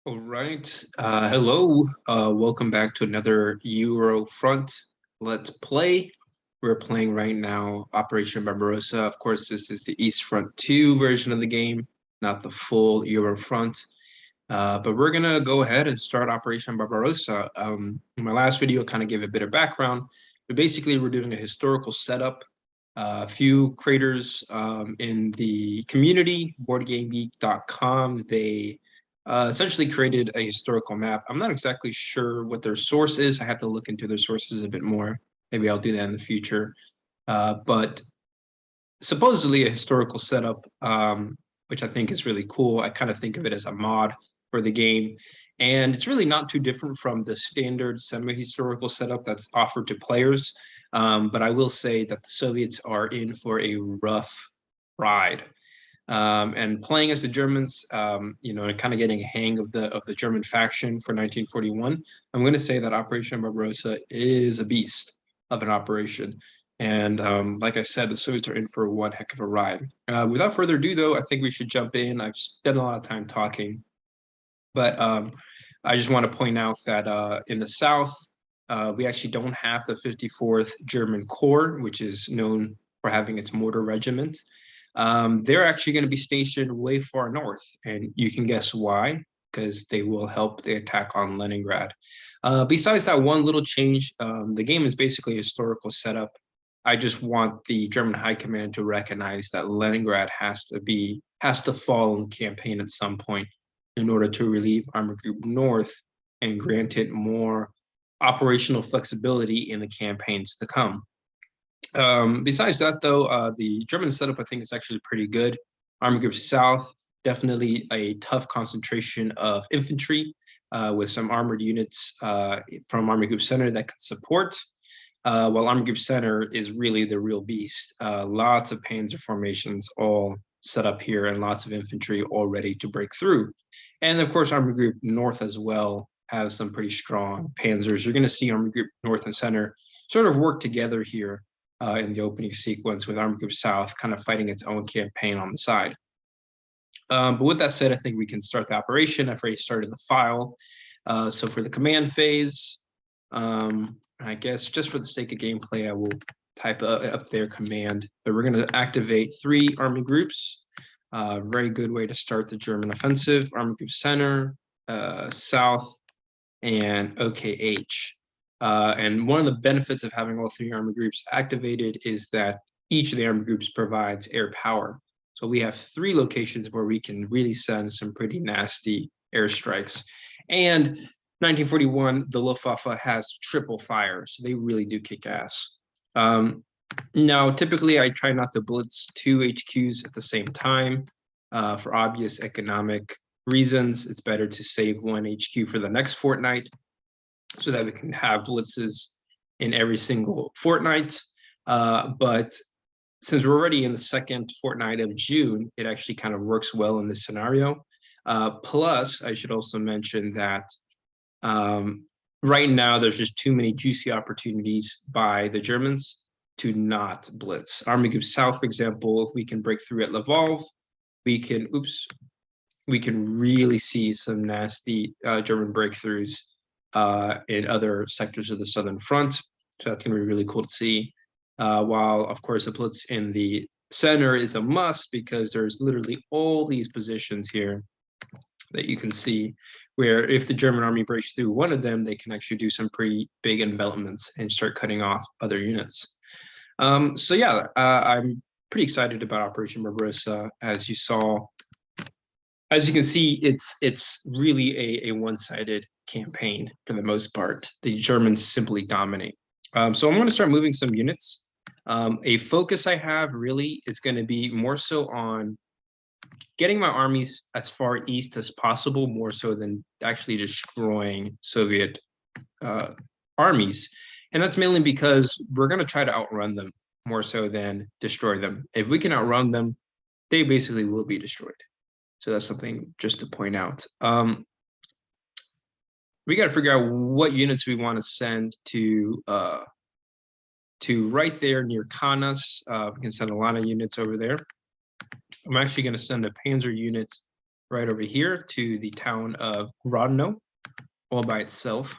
All right. Hello. Welcome back to another Eurofront Let's Play. We're playing right now Operation Barbarossa. Of course, this is the Eastfront 2 version of the game, not the full Eurofront. But we're going to go ahead and start Operation Barbarossa. In my last video, I kind of gave a bit of background. But basically, we're doing a historical setup. A few creators in the community, boardgamegeek.com, they essentially created a historical map. I'm not exactly sure what their source is. I have to look into their sources a bit more. Maybe I'll do that in the future. But supposedly a historical setup, which I think is really cool. I kind of think of it as a mod for the game. And it's really not too different from the standard semi-historical setup that's offered to players. But I will say that the Soviets are in for a rough ride. And playing as the Germans, and kind of getting a hang of the German faction for 1941, I'm going to say that Operation Barbarossa is a beast of an operation. And like I said, the Soviets are in for one heck of a ride. Without further ado, though, I think we should jump in. I've spent a lot of time talking, but I just want to point out that in the South, we actually don't have the 54th German Corps, which is known for having its mortar regiment. They're actually going to be stationed way far north, and you can guess why, because they will help the attack on Leningrad. Besides that one little change, the game is basically a historical setup. I just want the German High Command to recognize that Leningrad has to fall in the campaign at some point in order to relieve Army Group North and grant it more operational flexibility in the campaigns to come. Besides that, though, the German setup, I think, is actually pretty good. Army Group South, definitely a tough concentration of infantry with some armored units from Army Group Center that can support, while Army Group Center is really the real beast. Lots of panzer formations all set up here and lots of infantry all ready to break through. And of course, Army Group North as well has some pretty strong panzers. You're going to see Army Group North and Center sort of work together here in the opening sequence, with Army Group South kind of fighting its own campaign on the side. But with that said, I think we can start the operation. I've already started the file. So for the command phase, I guess just for the sake of gameplay, I will type up their command. But we're going to activate 3 army groups. Very good way to start the German offensive. Army Group Center, South, and OKH. And one of the benefits of having all 3 army groups activated is that each of the army groups provides air power. So we have 3 locations where we can really send some pretty nasty airstrikes. And 1941, the Luftwaffe has triple fire, so they really do kick ass. Now, typically, I try not to blitz 2 HQs at the same time for obvious economic reasons. It's better to save 1 HQ for the next fortnight, so that we can have blitzes in every single fortnight. But since we're already in the second fortnight of June, it actually kind of works well in this scenario. Plus, I should also mention that right now there's just too many juicy opportunities by the Germans to not blitz. Army Group South, for example, if we can break through at Lvov, we can really see some nasty German breakthroughs in other sectors of the Southern Front. So that's going to be really cool to see. While, of course, a blitz in the center is a must, because there's literally all these positions here that you can see where if the German army breaks through one of them, they can actually do some pretty big envelopments and start cutting off other units. So yeah, I'm pretty excited about Operation Barbarossa. As you can see, it's really a one-sided campaign for the most part. The Germans simply dominate. So I'm going to start moving some units. A focus I have really is going to be more so on getting my armies as far east as possible, more so than actually destroying Soviet armies. And that's mainly because we're going to try to outrun them more so than destroy them. If we can outrun them, they basically will be destroyed. So that's something just to point out. We got to figure out what units we want to send to right there near Kaunas. We can send a lot of units over there. I'm actually going to send a panzer unit right over here to the town of Grodno all by itself.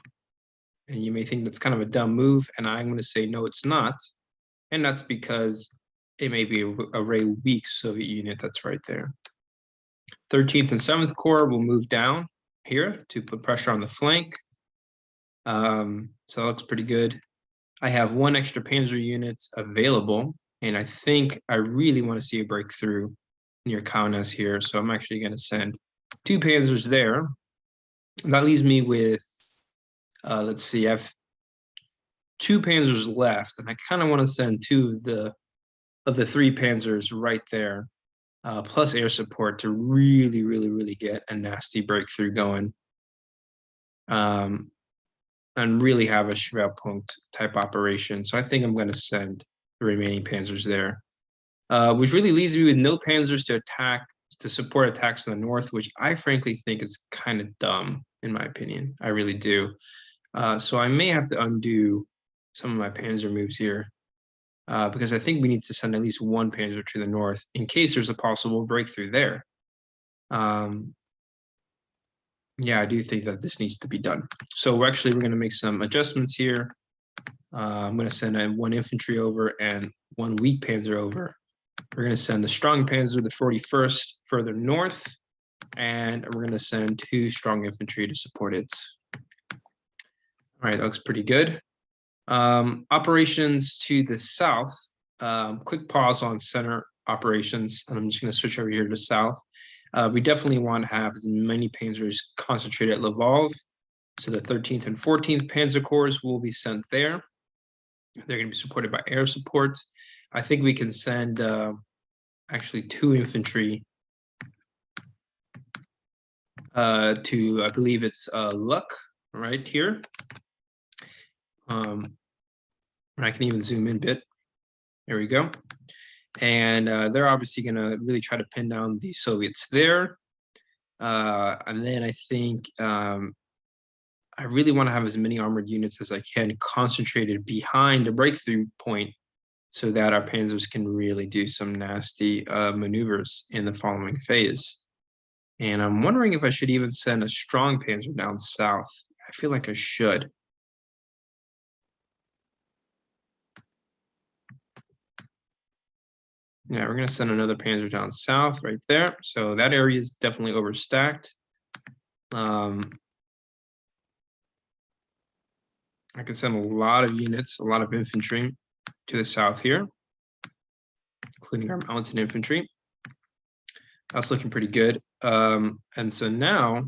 And you may think that's kind of a dumb move, and I'm going to say no, it's not. And that's because it may be a very weak Soviet unit that's right there. 13th and 7th Corps will move down here to put pressure on the flank. So that looks pretty good. I have one extra Panzer unit available, and I think I really want to see a breakthrough near Kaunas here. So I'm actually going to send 2 Panzers there. And that leaves me with, let's see, I have 2 Panzers left, and I kind of want to send 2 of the 3 Panzers right there, plus air support to really get a nasty breakthrough going. And really have a Schwerpunkt type operation. So I think I'm going to send the remaining Panzers there, which really leaves me with no Panzers to support attacks in the north, which I frankly think is kind of dumb, in my opinion. I really do. So I may have to undo some of my Panzer moves here, because I think we need to send at least 1 Panzer to the north in case there's a possible breakthrough there. Yeah, I do think that this needs to be done. So we're going to make some adjustments here. I'm going to send 1 infantry over and 1 weak Panzer over. We're going to send the strong Panzer, the 41st, further north, and we're going to send 2 strong infantry to support it. All right, that looks pretty good. Operations to the south. Quick pause on center operations, and I'm just going to switch over here to south. We definitely want to have as many Panzers concentrated at Lvov. So the 13th and 14th Panzer Corps will be sent there. They're going to be supported by air support. I think we can send actually 2 infantry to, I believe it's Luck right here. I can even zoom in a bit. There we go. And they're obviously going to really try to pin down the Soviets there. And then I think I really want to have as many armored units as I can concentrated behind a breakthrough point so that our Panzers can really do some nasty maneuvers in the following phase. And I'm wondering if I should even send a strong Panzer down south. I feel like I should. Yeah, we're going to send another Panzer down south right there. So that area is definitely overstacked. I could send a lot of units, a lot of infantry to the south here, including our mountain infantry. That's looking pretty good. And so now, I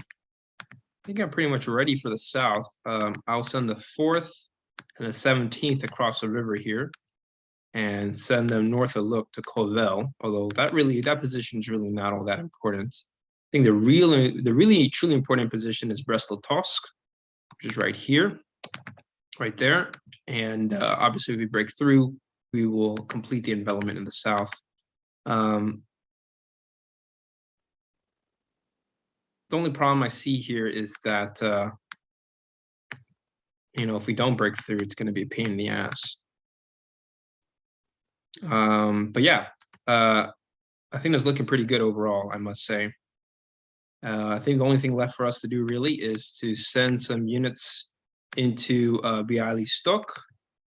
think I'm pretty much ready for the south. I'll send the 4th and the 17th across the river here, and send them north of Luk to Kovel, although that position is really not all that important. I think the really truly important position is Brest-Litovsk, which is right here, right there. And obviously, if we break through, we will complete the envelopment in the south. The only problem I see here is that, if we don't break through, it's going to be a pain in the ass. But yeah, I think that's looking pretty good overall, I must say. I think the only thing left for us to do really is to send some units into Bialystok.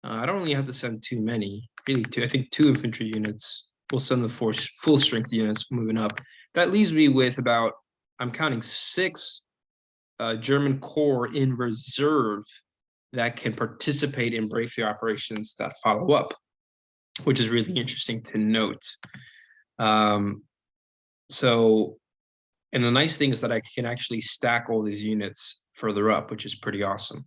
I don't really have to send too many, really. I think 2 infantry units. We'll send the full strength units moving up. That leaves me with about, I'm counting 6 German corps in reserve that can participate in breakthrough operations that follow up, which is really interesting to note. And the nice thing is that I can actually stack all these units further up, which is pretty awesome.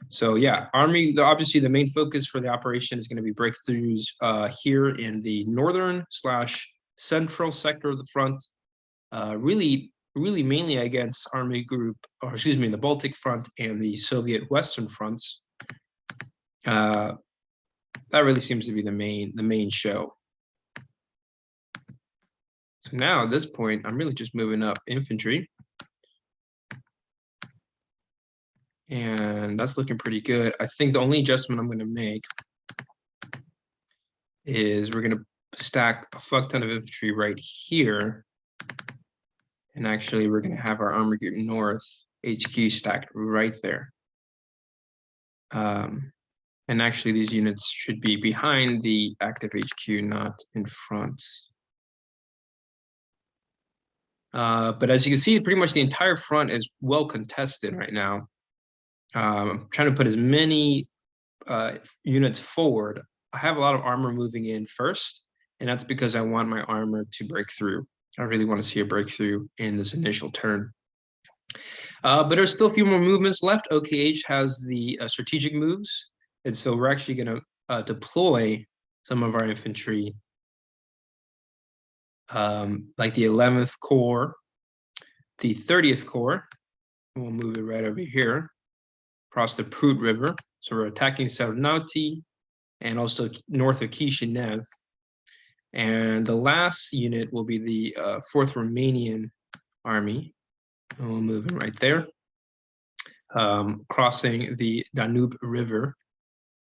So yeah, obviously the main focus for the operation is going to be breakthroughs here in the northern/central sector of the front, really mainly against the Baltic front and the Soviet Western fronts. That really seems to be the main show. So now at this point, I'm really just moving up infantry. And that's looking pretty good. I think the only adjustment I'm going to make is we're going to stack a fuck ton of infantry right here. And actually, we're going to have our Armor Group North HQ stacked right there. And actually, these units should be behind the active HQ, not in front. But as you can see, pretty much the entire front is well contested right now. I'm trying to put as many units forward. I have a lot of armor moving in first, and that's because I want my armor to break through. I really want to see a breakthrough in this initial turn. But there's still a few more movements left. OKH has the strategic moves, and so we're actually going to deploy some of our infantry, like the 11th Corps, the 30th Corps. We'll move it right over here, across the Prut River. So we're attacking Sarnauti and also north of Kishinev. And the last unit will be the 4th Romanian Army. And we'll move it right there, crossing the Danube River.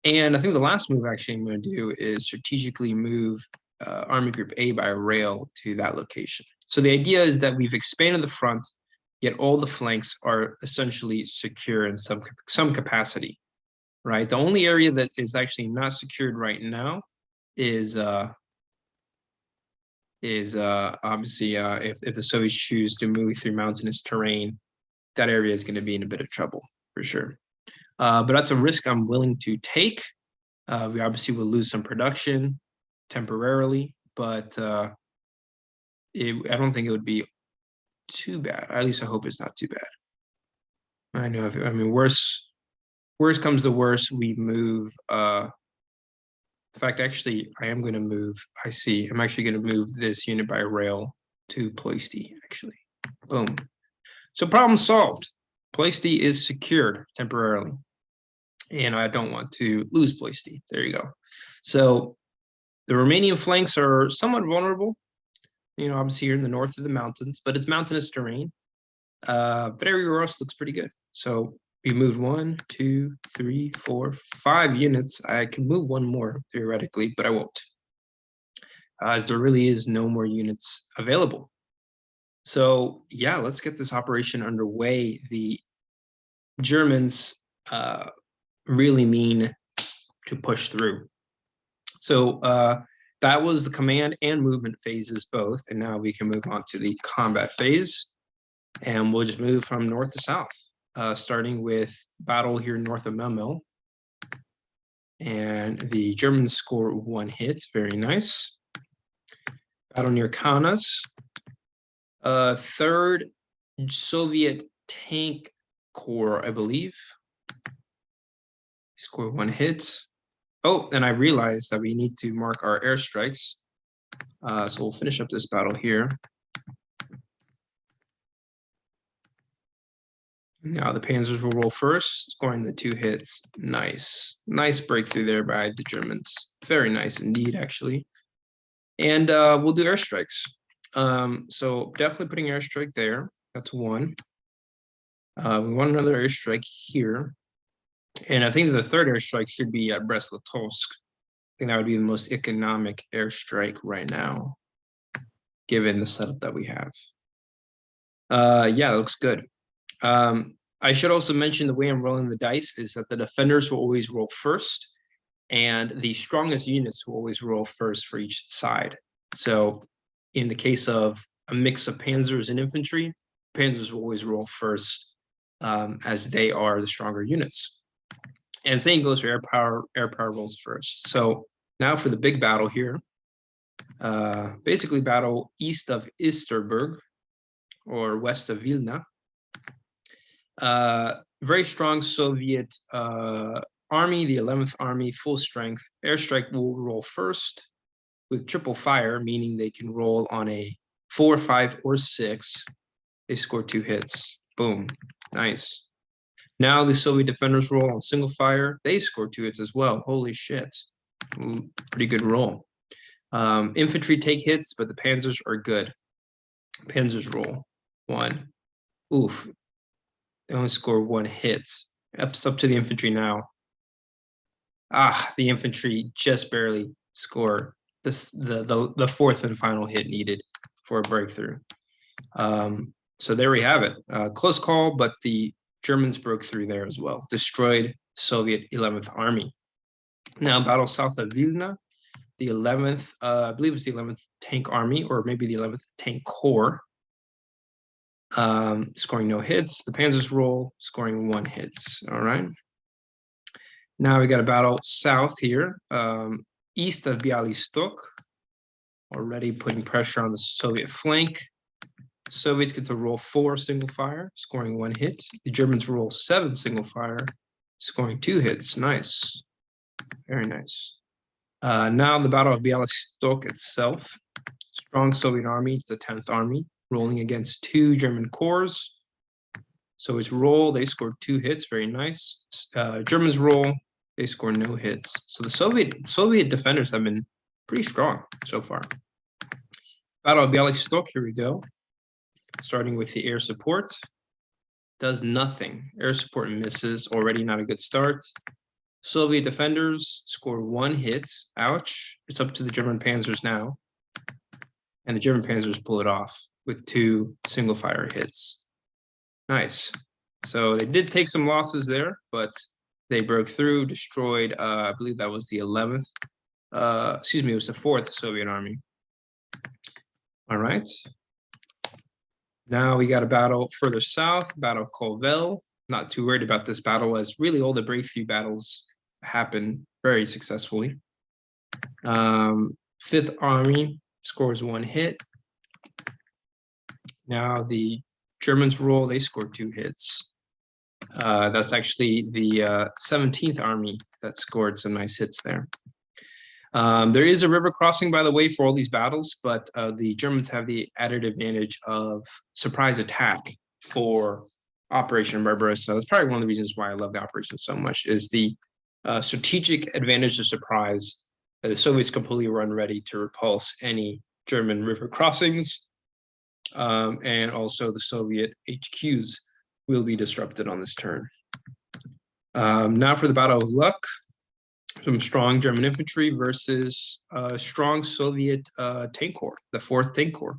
And I think the last move actually I'm going to do is strategically move Army Group A by rail to that location. So the idea is that we've expanded the front, yet all the flanks are essentially secure in some capacity, right? The only area that is actually not secured right now is obviously if the Soviets choose to move through mountainous terrain, that area is going to be in a bit of trouble for sure. But that's a risk I'm willing to take. We obviously will lose some production temporarily, but I don't think it would be too bad. At least I hope it's not too bad. I know. I mean, worse comes to worse, we move. In fact, actually, I am going to move. I see. I'm actually going to move this unit by rail to Ploiesti. Actually, boom. So problem solved. Ploiesti is secured temporarily, and I don't want to lose Ploiesti. There you go. So the Romanian flanks are somewhat vulnerable. You know, obviously here in the north of the mountains, but it's mountainous terrain. But everywhere else looks pretty good. So we moved 1, 2, 3, 4, 5 units. I can move one more theoretically, but I won't, as there really is no more units available. So yeah, let's get this operation underway. The Germans really mean to push through. So that was the command and movement phases both, and now we can move on to the combat phase, and we'll just move from north to south, starting with battle here north of Memel. And the Germans score 1 hit, very nice. Battle near Kaunas. 3rd Soviet Tank Corps, I believe. Score 1 hit. Oh, and I realized that we need to mark our airstrikes. So we'll finish up this battle here. Now the Panzers will roll first, scoring the 2 hits. Nice. Nice breakthrough there by the Germans. Very nice indeed, actually. And we'll do airstrikes. So definitely putting airstrike there. That's 1. We want another airstrike here. And I think the 3rd airstrike should be at Brest-Litovsk. I think that would be the most economic airstrike right now, given the setup that we have. Yeah, it looks good. I should also mention the way I'm rolling the dice is that the defenders will always roll first, and the strongest units will always roll first for each side. So in the case of a mix of panzers and infantry, panzers will always roll first, as they are the stronger units. And same goes for air power rolls first. So now for the big battle here, basically battle east of Isterburg or west of Vilna. Very strong Soviet army, the 11th Army, full strength. Airstrike will roll first with triple fire, meaning they can roll on a 4, 5, or 6. They score 2 hits. Boom. Nice. Now the Soviet defenders roll on single fire. They score 2 hits as well. Holy shit. Pretty good roll. Infantry take hits, but the panzers are good. Panzers roll 1. Oof. They only score 1 hit. It's up to the infantry now. The infantry just barely score the 4th and final hit needed for a breakthrough. So there we have it. Close call, but the Germans broke through there as well, destroyed Soviet 11th Army. Now, battle south of Vilna, the 11th, I believe it was the 11th Tank Army, or maybe the 11th Tank Corps, scoring no hits. The Panzers roll, scoring 1 hit. All right. Now we got a battle south here, east of Bialystok, already putting pressure on the Soviet flank. Soviets get to roll 4 single fire, scoring 1 hit. The Germans roll 7 single fire, scoring 2 hits. Nice. Very nice. Now the Battle of Bialystok itself. Strong Soviet army, it's the 10th Army, rolling against 2 German corps. Soviets roll, they scored 2 hits, very nice. Germans roll, they score no hits. So the Soviet defenders have been pretty strong so far. Battle of Bialystok, here we go. Starting with the air support. Does nothing. Air support misses, already not a good start. Soviet defenders score 1 hit. Ouch. It's up to the German panzers now. And the German panzers pull it off with 2 single fire hits. Nice. So they did take some losses there, but they broke through, destroyed, I believe that was the 11th. Excuse me, it was the 4th Soviet Army. All right. Now we got a battle further south, Battle of Kovel. Not too worried about this battle, as really all the breakthrough battles happen very successfully. 5th Army scores 1 hit. Now the Germans roll, they score 2 hits. That's actually the 17th Army that scored some nice hits there. There is a river crossing, by the way, for all these battles, but the Germans have the added advantage of surprise attack for Operation Barbarossa. That's probably one of the reasons why I love the operation so much, is the strategic advantage of surprise. The Soviets completely run ready to repulse any German river crossings, and also the Soviet HQs will be disrupted on this turn. Now for the Battle of Luck. Some strong German infantry versus strong Soviet tank corps, the 4th Tank Corps.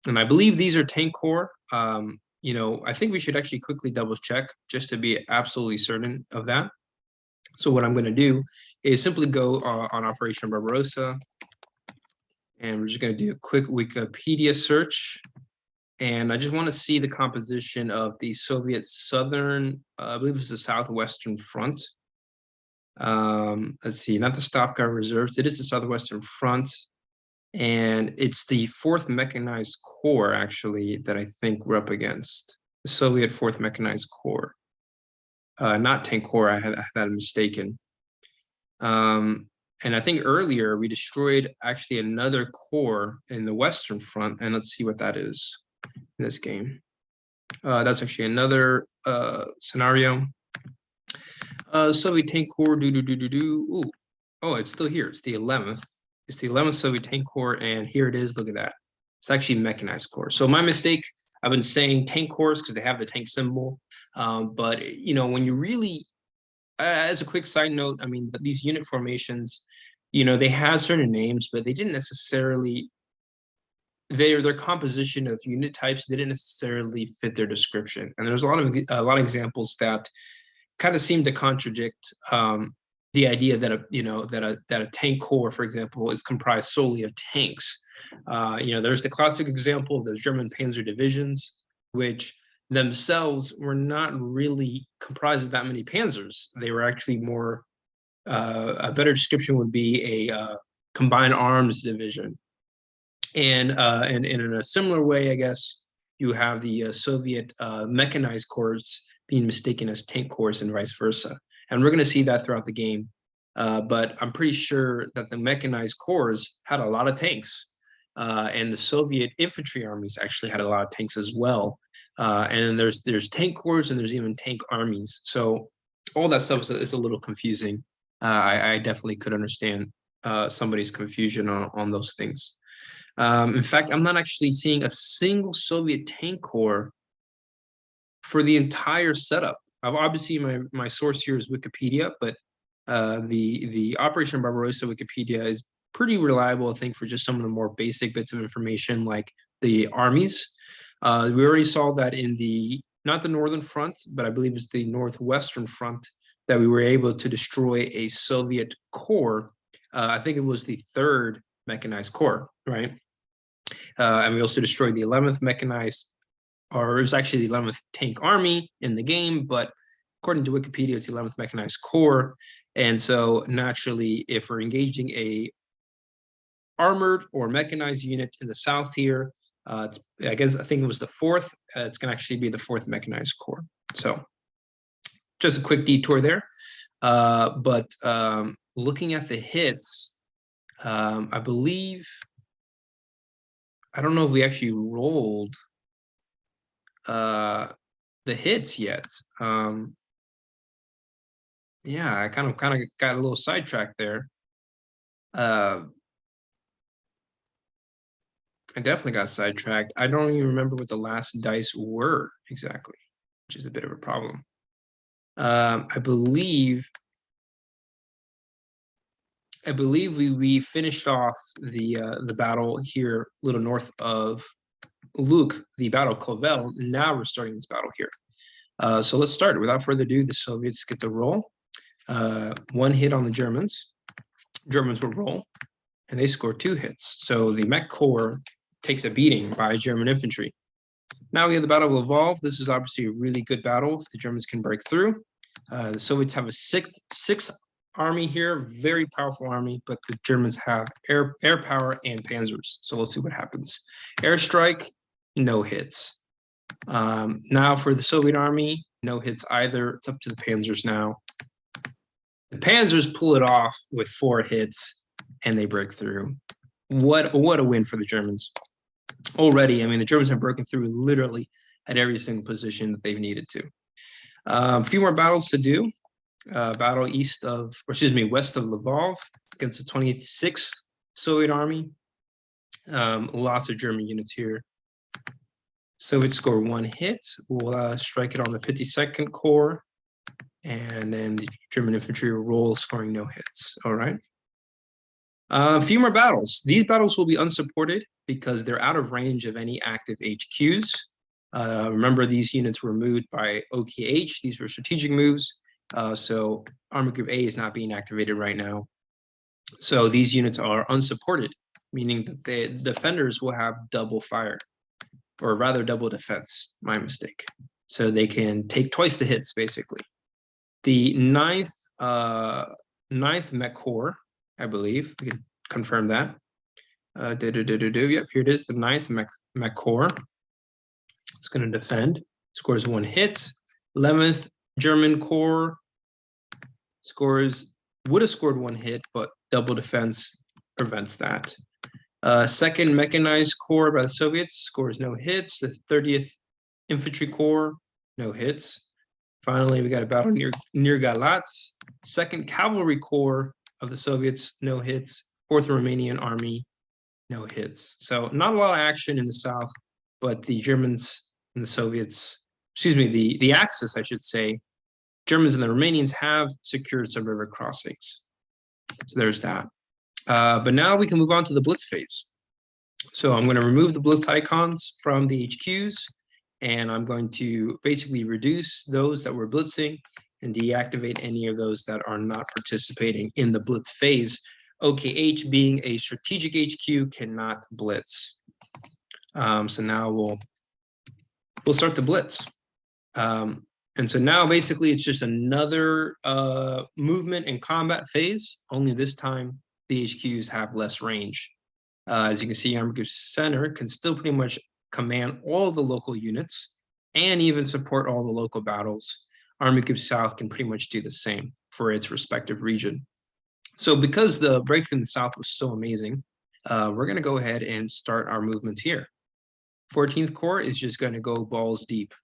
And I believe these are tank corps. I think we should actually quickly double check just to be absolutely certain of that. So what I'm going to do is simply go on Operation Barbarossa, and we're just going to do a quick Wikipedia search. And I just want to see the composition of the Soviet southern, I believe it's the southwestern front. Let's see, not the Stavka Reserves. It is the Southwestern Front, and it's the 4th Mechanized Corps, actually, that I think we're up against. The Soviet 4th Mechanized Corps. Not Tank Corps, I had that mistaken. And I think earlier we destroyed actually another corps in the Western Front, and let's see what that is in this game. That's actually another scenario. Soviet Tank Corps, Ooh. Oh, it's still here. It's the 11th. It's the 11th Soviet Tank Corps, and here it is. Look at that. It's actually Mechanized Corps. So my mistake, I've been saying tank corps because they have the tank symbol. But, when you really, as a quick side note, I mean, these unit formations, they have certain names, but they didn't necessarily, their composition of unit types didn't necessarily fit their description. And there's a lot of examples that kind of seem to contradict the idea that a tank corps, for example, is comprised solely of tanks. There's the classic example of the German Panzer divisions, which themselves were not really comprised of that many panzers. They were actually more, a better description would be a combined arms division. And in a similar way, I guess, you have the Soviet mechanized corps being mistaken as tank corps and vice versa. And we're going to see that throughout the game. But I'm pretty sure that the mechanized corps had a lot of tanks. And the Soviet infantry armies actually had a lot of tanks as well. And there's tank corps and there's even tank armies. So all that stuff is a little confusing. I definitely could understand somebody's confusion on those things. In fact, I'm not actually seeing a single Soviet tank corps for the entire setup. Obviously, my source here is Wikipedia, but the Operation Barbarossa Wikipedia is pretty reliable, I think, for just some of the more basic bits of information, like the armies. We already saw that in not the Northern Front, but I believe it's the Northwestern Front, that we were able to destroy a Soviet corps. I think it was the 3rd Mechanized Corps, right? And we also destroyed the 11th Mechanized, or it was actually the 11th Tank Army in the game, but according to Wikipedia, it's the 11th Mechanized Corps. And so naturally, if we're engaging a armored or mechanized unit in the south here, I think it was the 4th. It's going to actually be the 4th Mechanized Corps. So just a quick detour there. But looking at the hits, I believe, I don't know if we actually rolled the hits yet. Yeah, I kind of got a little sidetracked there. I definitely got sidetracked. I don't even remember what the last dice were exactly, which is a bit of a problem. I believe we finished off the battle here a little north of Luke, the Battle of Kovel. Now we're starting this battle here. So let's start. Without further ado, the Soviets get to roll. 1 hit on the Germans. Germans will roll, and they score 2 hits. So the Mech Corps takes a beating by German infantry. Now we have the Battle of Lvov. This is obviously a really good battle if the Germans can break through. The Soviets have a 6th army here, very powerful army, but the Germans have air power and panzers. So we'll see what happens. Airstrike, no hits. Now for the Soviet army, no hits either. It's up to the panzers now. The panzers pull it off with 4 hits, and they break through. What a win for the Germans. Already, I mean, the Germans have broken through literally at every single position that they've needed to. A few more battles to do. Battle west of Lvov against the 26th Soviet Army. Lots of German units here. Soviets score 1 hit. We'll strike it on the 52nd Corps, and then the German infantry will roll, scoring no hits. All right. A few more battles. These battles will be unsupported because they're out of range of any active HQs. Remember, these units were moved by OKH. These were strategic moves. So Army Group A is not being activated right now. So these units are unsupported, meaning that the defenders will have double fire, or rather double defense, my mistake. So they can take twice the hits, basically. The 9th Mech Corps, I believe, we can confirm that. Yep, here it is, the 9th Mech Corps. It's going to defend, scores 1 hit. 11th German Corps would have scored 1 hit, but double defense prevents that. 2nd Mechanized Corps by the Soviets scores no hits. The 30th Infantry Corps, no hits. Finally, we got a battle near Galatz. 2nd Cavalry Corps of the Soviets, no hits. 4th Romanian Army, no hits. So not a lot of action in the south, but the Germans and the Soviets, the Axis, I should say, Germans and the Romanians have secured some river crossings. So there's that. But now we can move on to the Blitz phase. So I'm going to remove the Blitz icons from the HQs, and I'm going to basically reduce those that were blitzing and deactivate any of those that are not participating in the Blitz phase. OKH, being a strategic HQ, cannot blitz. So now we'll start the Blitz. And so now basically it's just another movement and combat phase, only this time the HQs have less range. As you can see, Army Group Center can still pretty much command all the local units and even support all the local battles. Army Group South can pretty much do the same for its respective region. So because the breakthrough in the South was so amazing, we're going to go ahead and start our movements here. 14th Corps is just going to go balls deep.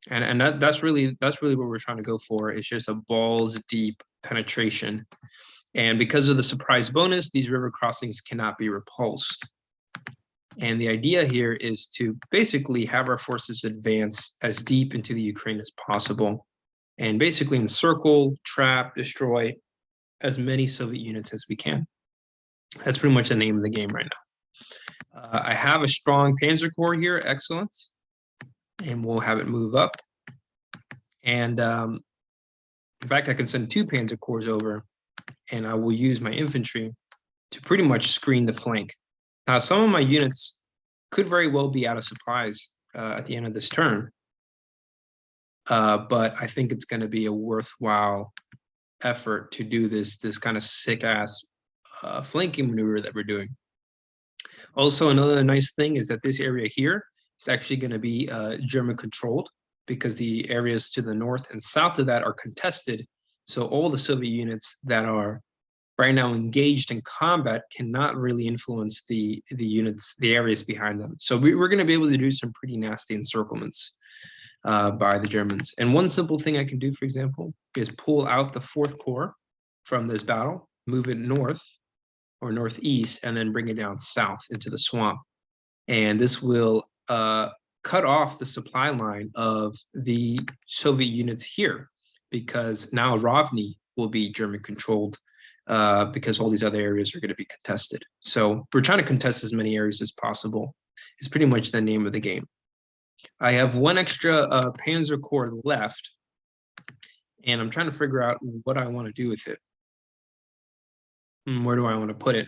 And that's really what we're trying to go for. It's just a balls deep penetration. And because of the surprise bonus, these river crossings cannot be repulsed. And the idea here is to basically have our forces advance as deep into the Ukraine as possible and basically encircle, trap, destroy as many Soviet units as we can. That's pretty much the name of the game right now. I have a strong Panzer Corps here, excellent. And we'll have it move up. And in fact, I can send 2 Panzer Corps over, and I will use my infantry to pretty much screen the flank. Now, some of my units could very well be out of supplies at the end of this turn, but I think it's going to be a worthwhile effort to do this kind of sick-ass flanking maneuver that we're doing. Also, another nice thing is that this area here is actually going to be German-controlled, because the areas to the north and south of that are contested. So all the Soviet units that are right now engaged in combat cannot really influence the units, the areas behind them. So we're going to be able to do some pretty nasty encirclements by the Germans. And one simple thing I can do, for example, is pull out the 4th Corps from this battle, move it north or northeast, and then bring it down south into the swamp. And this will cut off the supply line of the Soviet units here, because now Rovny will be German-controlled because all these other areas are going to be contested. So we're trying to contest as many areas as possible. It's pretty much the name of the game. I have 1 extra Panzer Corps left, and I'm trying to figure out what I want to do with it. Where do I want to put it?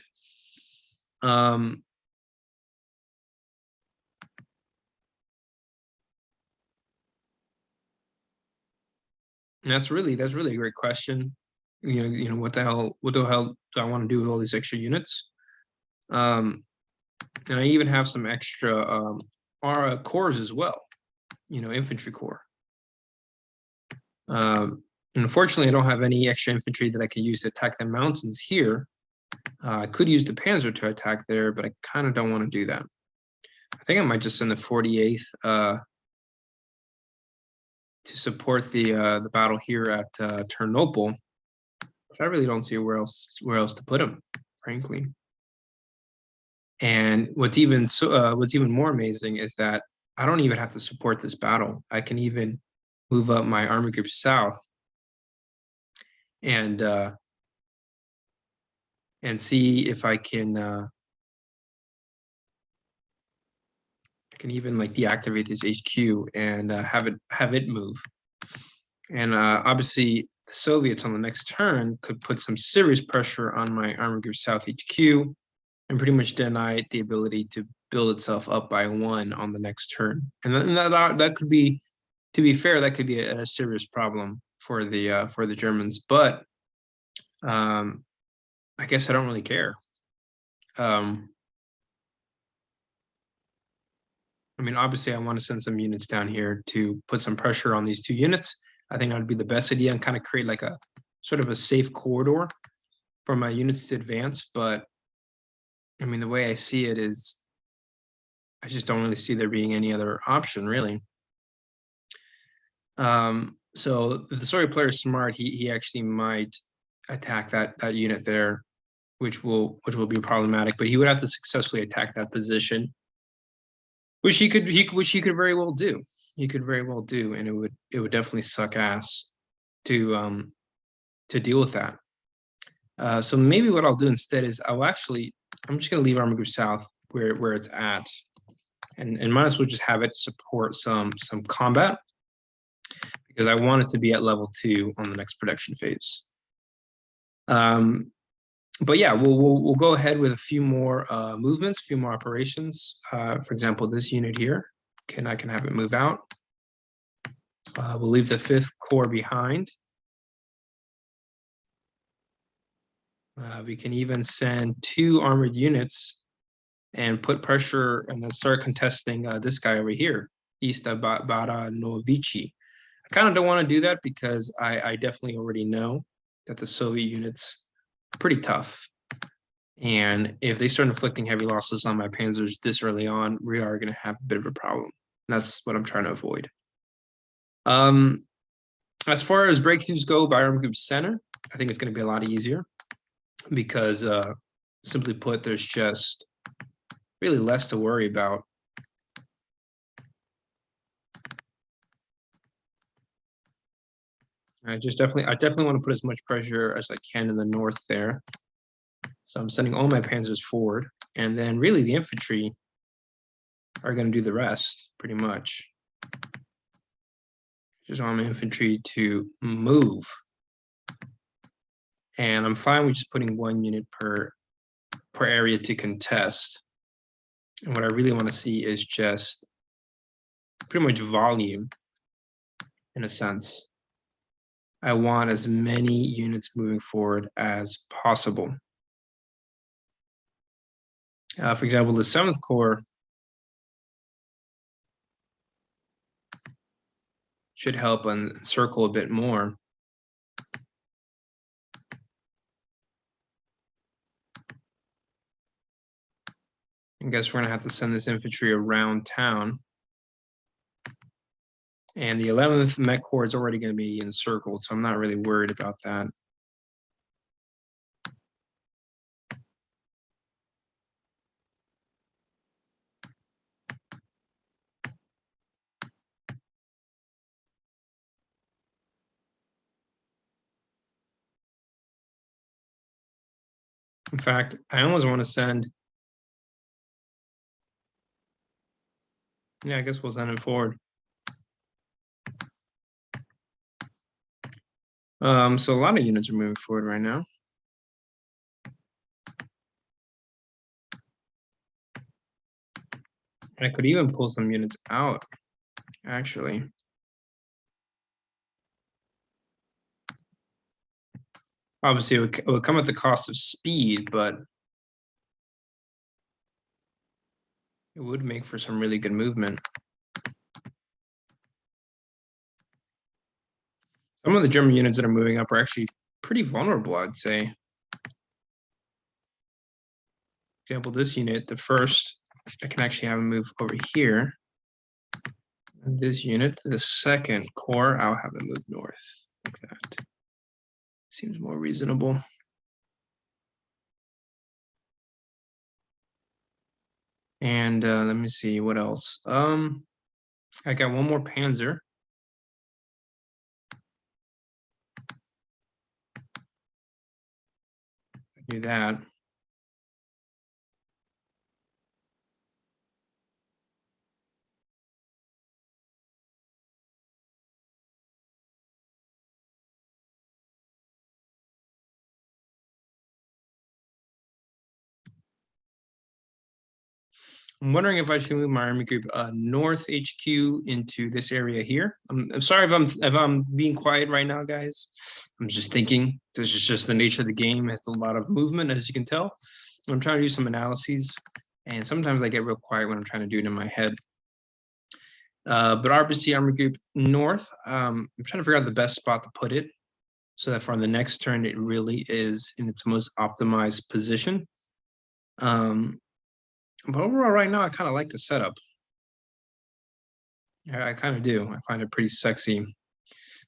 That's really a great question. You know, what the hell do I want to do with all these extra units? And I even have some extra corps as well. You know, infantry corps. Unfortunately, I don't have any extra infantry that I can use to attack the mountains here. I could use the Panzer to attack there, but I kind of don't want to do that. I think I might just send the 48th to support the battle here at Ternopil. I really don't see where else to put them, frankly. And what's even more amazing is that I don't even have to support this battle. I can even move up my army group south and see if I can even like deactivate this HQ and have it move. And obviously the Soviets on the next turn could put some serious pressure on my Army Group South HQ and pretty much deny it the ability to build itself up by 1 on the next turn. And that could be, to be fair, that could be a serious problem for the Germans. But I guess I don't really care. I mean, obviously, I want to send some units down here to put some pressure on these 2 units. I think that would be the best idea, and kind of create like a sort of a safe corridor for my units to advance. But I mean, the way I see it is, I just don't really see there being any other option, really. So if the Soviet player is smart, he actually might attack that unit there, which will be problematic. But he would have to successfully attack that position, which he could very well do. He could very well do, and it would definitely suck ass to deal with that. So maybe what I'll do instead is I'm just going to leave Army Group South where it's at, and might as well just have it support some combat, because I want it to be at level 2 on the next production phase. But yeah, we'll go ahead with a few more movements, a few more operations. For example, this unit here, I can have it move out. We'll leave the 5th Corps behind. We can even send 2 armored units and put pressure and then start contesting this guy over here, East of Baranovici. I kind of don't want to do that, because I definitely already know that the Soviet units are pretty tough. And if they start inflicting heavy losses on my panzers this early on, we are going to have a bit of a problem. And that's what I'm trying to avoid. As far as breakthroughs go by Army Group Center, I think it's going to be a lot easier, because simply put, there's just really less to worry about. I definitely want to put as much pressure as I can in the north there. So I'm sending all my panzers forward. And then really the infantry are going to do the rest, pretty much. Just want my infantry to move. And I'm fine with just putting 1 unit per area to contest. And what I really want to see is just pretty much volume, in a sense. I want as many units moving forward as possible. For example, the 7th Corps should help encircle a bit more. I guess we're going to have to send this infantry around town. And the 11th Met Corps is already going to be encircled, so I'm not really worried about that. In fact, I almost want to send. Yeah, I guess we'll send him forward. So a lot of units are moving forward right now. I could even pull some units out, actually. Obviously, it would come at the cost of speed, but it would make for some really good movement. Some of the German units that are moving up are actually pretty vulnerable, I'd say. For example, this unit, the first, I can actually have him move over here. And this unit, the 2nd Corps, I'll have them move north like that. Seems more reasonable. And let me see what else. I got 1 more Panzer. Do that. I'm wondering if I should move my army group north HQ into this area here. I'm sorry if I'm being quiet right now, guys. I'm just thinking. This is just the nature of the game. It's a lot of movement, as you can tell. I'm trying to do some analyses, and sometimes I get real quiet when I'm trying to do it in my head. But RBC army group north. I'm trying to figure out the best spot to put it, so that for the next turn it really is in its most optimized position. But overall, right now, I kind of like the setup. I kind of do. I find it pretty sexy.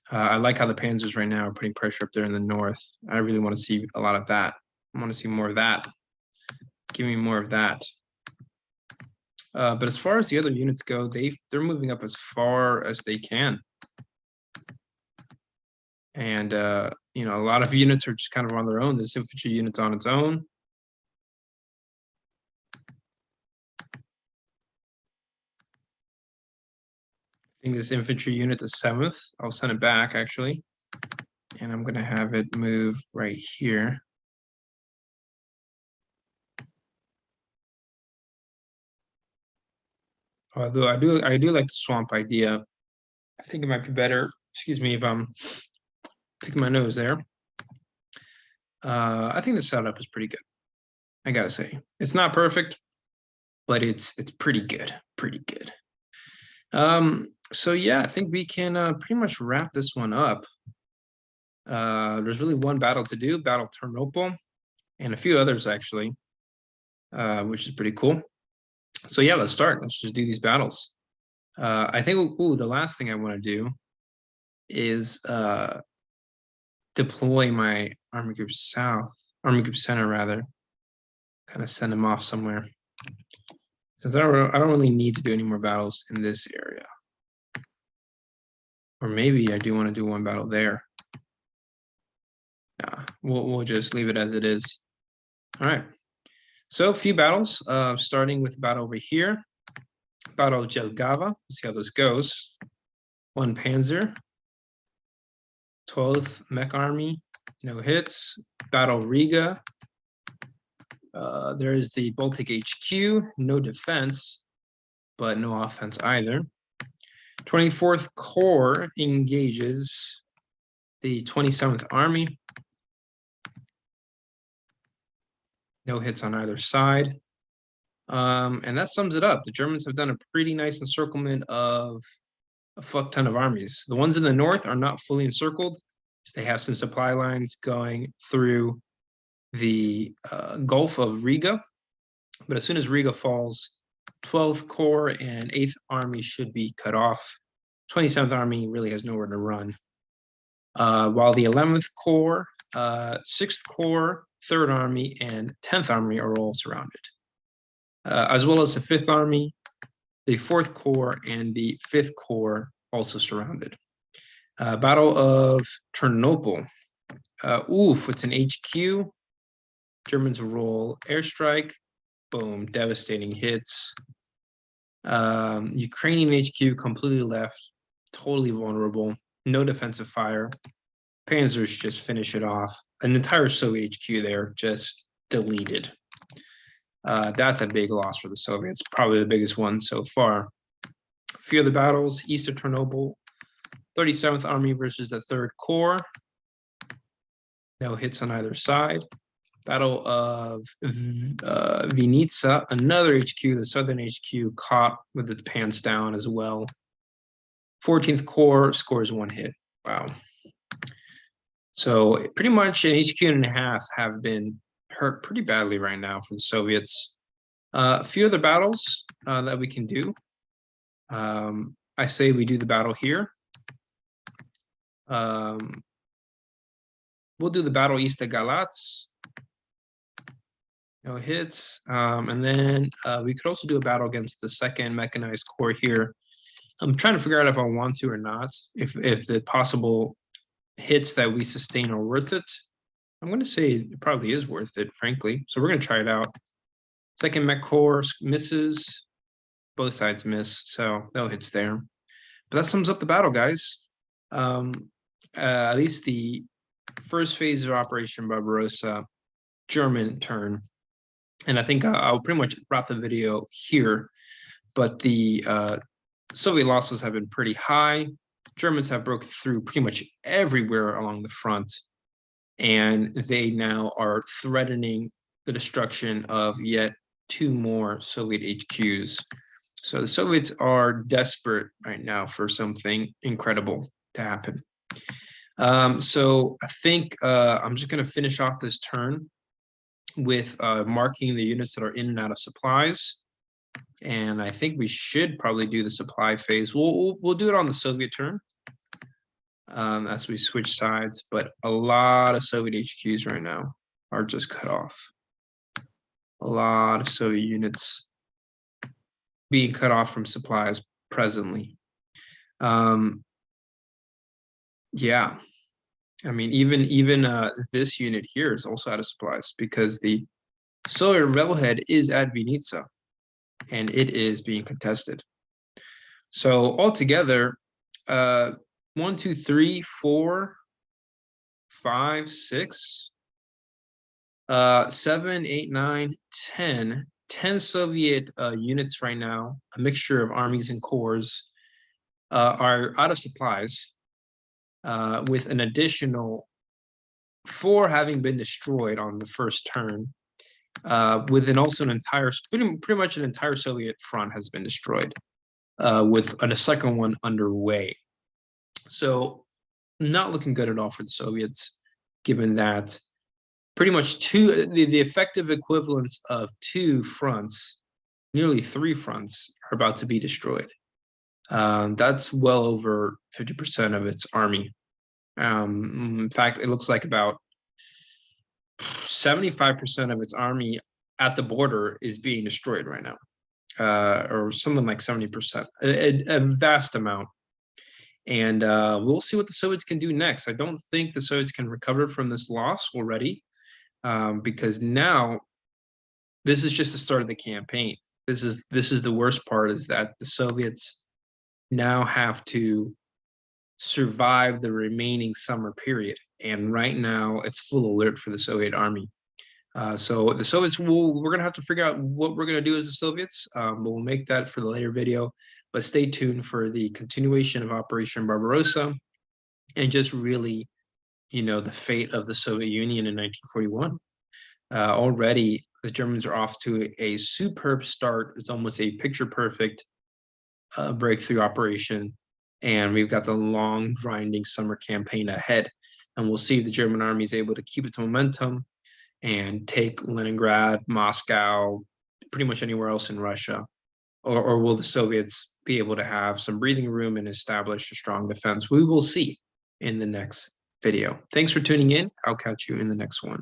I like how the Panzers right now are putting pressure up there in the north. I really want to see a lot of that. I want to see more of that. Give me more of that. But as far as the other units go, they're moving up as far as they can. And, you know, a lot of units are just kind of on their own. This infantry unit's on its own. I think this infantry unit, the 7th, I'll send it back actually. And I'm gonna have it move right here. Although I do like the swamp idea. I think it might be better, excuse me if I'm picking my nose there. I think the setup is pretty good. I gotta say. It's not perfect, but it's pretty good. Pretty good. So yeah, I think we can pretty much wrap this one up. There's really one battle to do, Battle Ternopil, and a few others actually, which is pretty cool. So yeah, let's start. Let's just do these battles. I think the last thing I want to do is deploy my army group center rather, kind of send them off somewhere. Since I don't really need to do any more battles in this area. Or maybe I do want to do one battle there. Nah, we'll just leave it as it is. All right. So a few battles, starting with battle over here. Battle of Jelgava. See how this goes. 1 Panzer. 12th Mech Army. No hits. Battle Riga. There is the Baltic HQ. No defense, but no offense either. 24th Corps engages the 27th Army. No hits on either side. And that sums it up. The Germans have done a pretty nice encirclement of a fuck ton of armies. The ones in the north are not fully encircled. They have some supply lines going through the Gulf of Riga. But as soon as Riga falls, 12th Corps and 8th Army should be cut off. 27th Army really has nowhere to run. While the 11th Corps, 6th Corps, 3rd Army, and 10th Army are all surrounded, as well as the 5th Army, the 4th Corps, and the 5th Corps also surrounded. Battle of Ternopil. It's an HQ. Germans roll airstrike. Boom, devastating hits. Ukrainian HQ completely left, totally vulnerable, no defensive fire. Panzers just finish it off. An entire Soviet HQ there just deleted. That's a big loss for the Soviets, probably the biggest one so far. A few other battles, east of Chernobyl, 37th Army versus the 3rd Corps. No hits on either side. Battle of Vinica, another HQ, the southern HQ, caught with its pants down as well. 14th Corps scores 1 hit. Wow. So pretty much an HQ and a half have been hurt pretty badly right now for the Soviets. A few other battles that we can do. I say we do the battle here. We'll do the battle east of Galatz. No hits. And then we could also do a battle against the 2nd Mechanized Corps here. I'm trying to figure out if I want to or not, if the possible hits that we sustain are worth it. I'm going to say it probably is worth it, frankly. So we're going to try it out. 2nd Mech Corps misses. Both sides miss, so no hits there. But that sums up the battle, guys. At least the first phase of Operation Barbarossa, German turn. And I think I'll pretty much wrap the video here. But the Soviet losses have been pretty high. Germans have broken through pretty much everywhere along the front. And they now are threatening the destruction of yet 2 more Soviet HQs. So the Soviets are desperate right now for something incredible to happen. So I think I'm just going to finish off this turn with marking the units that are in and out of supplies. And I think we should probably do the supply phase. We'll do it on the Soviet turn as we switch sides. But a lot of Soviet HQs right now are just cut off. A lot of Soviet units being cut off from supplies presently. Yeah, I mean, even this unit here is also out of supplies because the Soviet Railhead is at Vinica, and it is being contested. So altogether, 1, 2, 3, 4, 5, 6, 7, 8, 9, 10 Soviet units right now, a mixture of armies and corps, are out of supplies, with an additional 4 having been destroyed on the first turn, with also an entire, pretty much an entire Soviet front has been destroyed, with a second one underway. So not looking good at all for the Soviets, given that pretty much the effective equivalents of 2 fronts, nearly 3 fronts, are about to be destroyed. That's well over 50% of its army. In fact, it looks like about 75% of its army at the border is being destroyed right now, or something like 70%, a vast amount. And we'll see what the Soviets can do next. I don't think the Soviets can recover from this loss already, because now this is just the start of the campaign. This is the worst part, is that the Soviets now have to survive the remaining summer period. And right now it's full alert for the Soviet army. So the Soviets, we're going to have to figure out what we're going to do as the Soviets, but we'll make that for the later video. But stay tuned for the continuation of Operation Barbarossa and just really, the fate of the Soviet Union in 1941. Already, the Germans are off to a superb start. It's almost a picture-perfect breakthrough operation. And we've got the long, grinding summer campaign ahead. And we'll see if the German army is able to keep its momentum and take Leningrad, Moscow, pretty much anywhere else in Russia. Or will the Soviets be able to have some breathing room and establish a strong defense? We will see in the next video. Thanks for tuning in. I'll catch you in the next one.